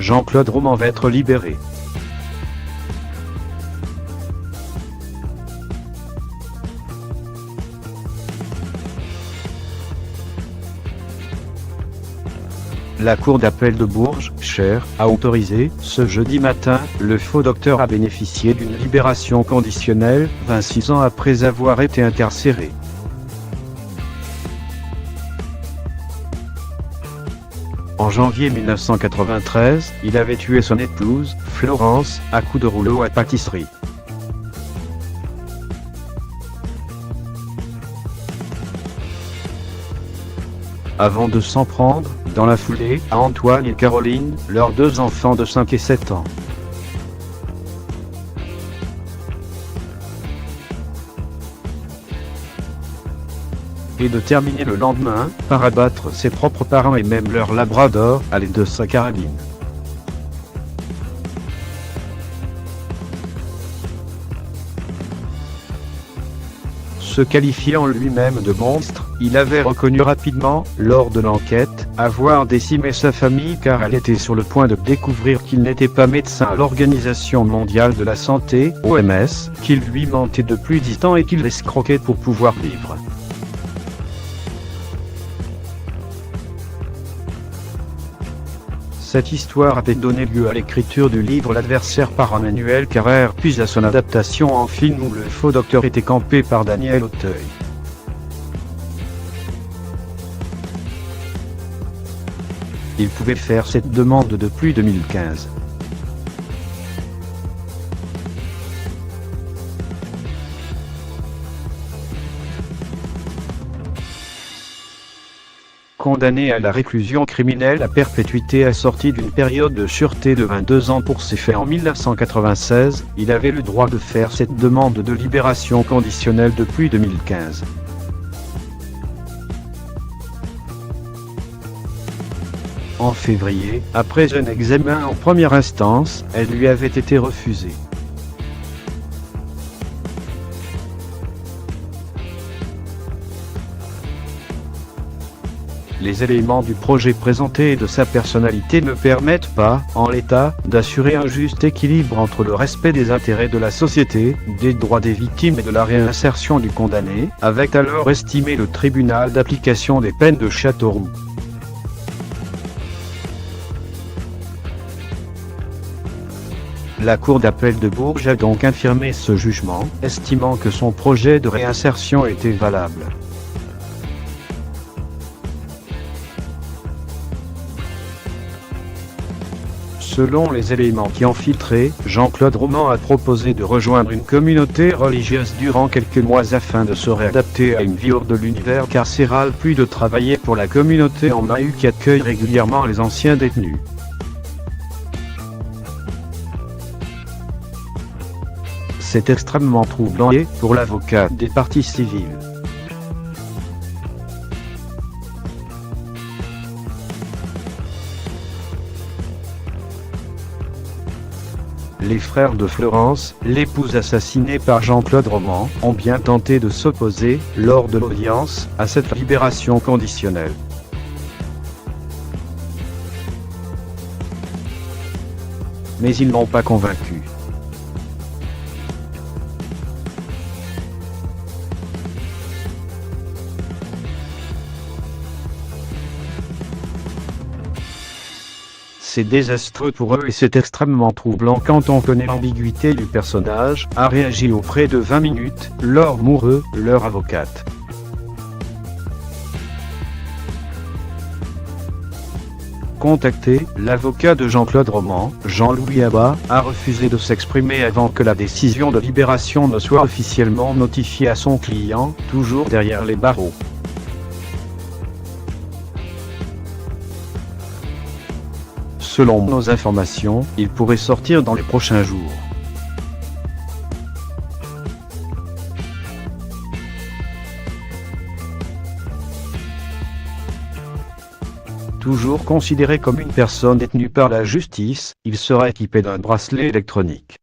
Jean-Claude Roman va être libéré. La cour d'appel de Bourges, Cher, a autorisé, ce jeudi matin, le faux docteur à bénéficier d'une libération conditionnelle, 26 ans après avoir été incarcéré. En janvier 1993, il avait tué son épouse, Florence, à coups de rouleau à pâtisserie. Avant de s'en prendre, dans la foulée, à Antoine et Caroline, leurs 2 enfants de 5 et 7 ans. Et de terminer le lendemain, par abattre ses propres parents et même leur labrador, à l'aide de sa carabine. Se qualifiant lui-même de monstre, il avait reconnu rapidement, lors de l'enquête, avoir décimé sa famille car elle était sur le point de découvrir qu'il n'était pas médecin à l'Organisation mondiale de la santé, OMS, qu'il lui mentait depuis 10 ans et qu'il l'escroquait pour pouvoir vivre. Cette histoire avait donné lieu à l'écriture du livre L'adversaire par Emmanuel Carrère puis à son adaptation en film où le faux docteur était campé par Daniel Auteuil. Il pouvait faire cette demande depuis 2015. Condamné à la réclusion criminelle à perpétuité assortie d'une période de sûreté de 22 ans pour ses faits en 1996, il avait le droit de faire cette demande de libération conditionnelle depuis 2015. En février, après un examen en première instance, elle lui avait été refusée. Les éléments du projet présenté et de sa personnalité ne permettent pas, en l'état, d'assurer un juste équilibre entre le respect des intérêts de la société, des droits des victimes et de la réinsertion du condamné, avait alors estimé le tribunal d'application des peines de Châteauroux. La cour d'appel de Bourges a donc infirmé ce jugement, estimant que son projet de réinsertion était valable. Selon les éléments qui ont filtré, Jean-Claude Roman a proposé de rejoindre une communauté religieuse durant quelques mois afin de se réadapter à une vie hors de l'univers carcéral puis de travailler pour la communauté en Maheu qui accueille régulièrement les anciens détenus. C'est extrêmement troublant et, pour l'avocat des parties civiles, les frères de Florence, l'épouse assassinée par Jean-Claude Roman, ont bien tenté de s'opposer, lors de l'audience, à cette libération conditionnelle. Mais ils n'ont pas convaincu. C'est désastreux pour eux et c'est extrêmement troublant quand on connaît l'ambiguïté du personnage, a réagi auprès de 20 minutes, Laure Moureux, leur avocate. Contacté, l'avocat de Jean-Claude Roman, Jean-Louis Abat, a refusé de s'exprimer avant que la décision de libération ne soit officiellement notifiée à son client, toujours derrière les barreaux. Selon nos informations, il pourrait sortir dans les prochains jours. Toujours considéré comme une personne détenue par la justice, il sera équipé d'un bracelet électronique.